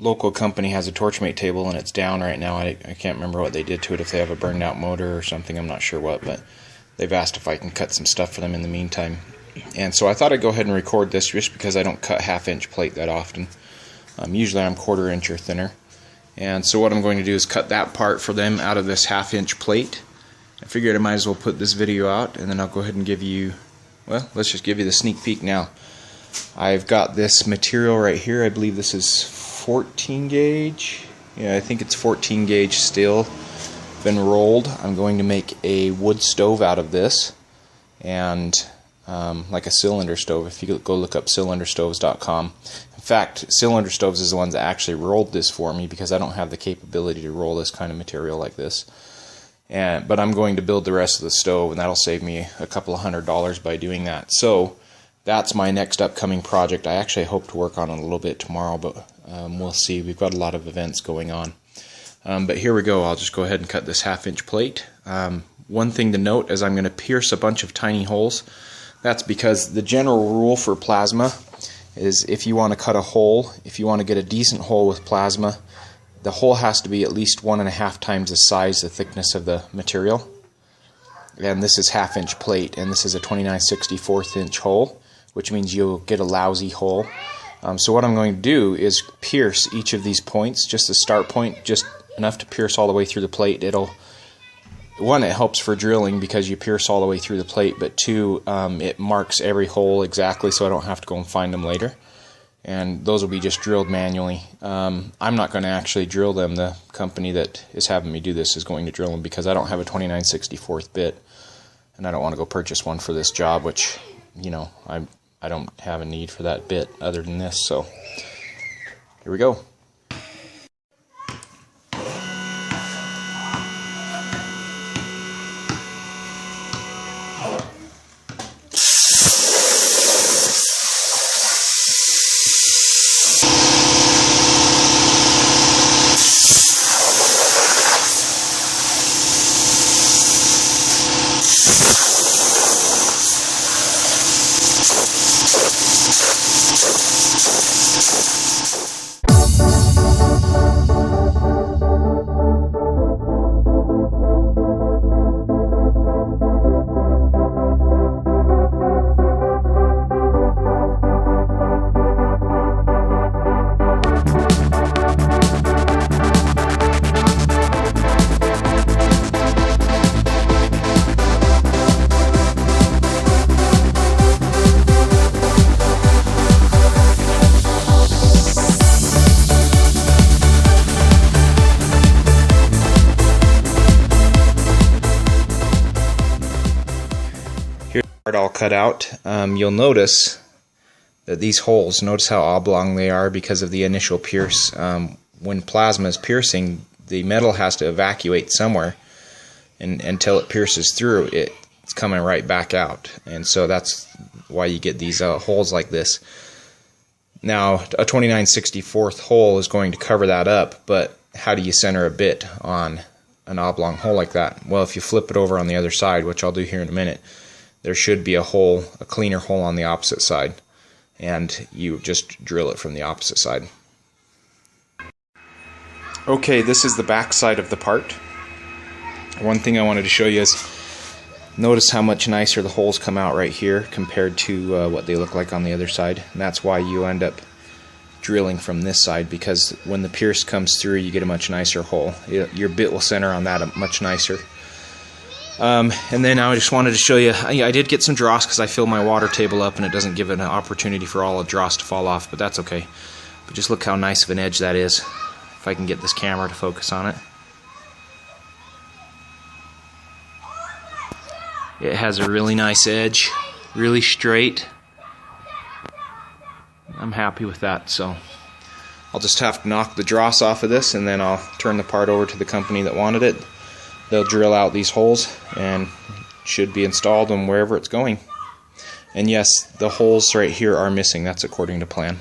local company has a Torchmate table and it's down right now. I can't remember what they did to it, if they have a burned out motor or something, I'm not sure what, but they've asked if I can cut some stuff for them in the meantime. And so I thought I'd go ahead and record this just because I don't cut 1/2 inch plate that often. Usually I'm 1/4 inch or thinner. And so what I'm going to do is cut that part for them out of this 1/2 inch plate. I figured I might as well put this video out, and then I'll go ahead and give you, well, let's just give you the sneak peek now. I've got this material right here. I believe this is 14 gauge. Yeah, I think it's 14 gauge steel. Been rolled. I'm going to make a wood stove out of this, and like a cylinder stove. If you go look up cylinderstoves.com. In fact, Cylinder Stoves is the ones that actually rolled this for me, because I don't have the capability to roll this kind of material like this. But I'm going to build the rest of the stove, and that'll save me a couple of $100 by doing that. So that's my next upcoming project. I actually hope to work on it a little bit tomorrow, but we'll see. We've got a lot of events going on. But here we go. I'll just go ahead and cut this 1/2 inch plate. One thing to note is I'm going to pierce a bunch of tiny holes. That's because the general rule for plasma is if you want to cut a hole, if you want to get a decent hole with plasma, the hole has to be at least 1.5 times the size, the thickness of the material. And this is 1/2 inch plate, and this is a 29/64 inch hole, which means you'll get a lousy hole. So what I'm going to do is pierce each of these points, just the start point, just enough to pierce all the way through the plate. One, it helps for drilling because you pierce all the way through the plate, but two, it marks every hole exactly, so I don't have to go and find them later. And those will be just drilled manually. I'm not going to actually drill them. The company that is having me do this is going to drill them, because I don't have a 29/64 bit, and I don't want to go purchase one for this job, which, you know, I don't have a need for that bit other than this. So here we go. All cut out. You'll notice that these holes, notice how oblong they are because of the initial pierce. When plasma is piercing, the metal has to evacuate somewhere, and until it pierces through, it's coming right back out, and so that's why you get these holes like this. Now, a 29/64 hole is going to cover that up, but how do you center a bit on an oblong hole like that? Well, if you flip it over on the other side, which I'll do here in a minute, there should be a hole, a cleaner hole on the opposite side, and you just drill it from the opposite side. Okay, this is the back side of the part. One thing I wanted to show you is, notice how much nicer the holes come out right here compared to what they look like on the other side. And that's why you end up drilling from this side, because when the pierce comes through, you get a much nicer hole. Your bit will center on that much nicer. And then I just wanted to show you, I did get some dross because I filled my water table up, and it doesn't give it an opportunity for all the dross to fall off, but that's okay. But just look how nice of an edge that is, if I can get this camera to focus on it. It has a really nice edge, really straight. I'm happy with that, so I'll just have to knock the dross off of this, and then I'll turn the part over to the company that wanted it. They'll drill out these holes and should be installed on wherever it's going. And yes, the holes right here are missing. That's according to plan.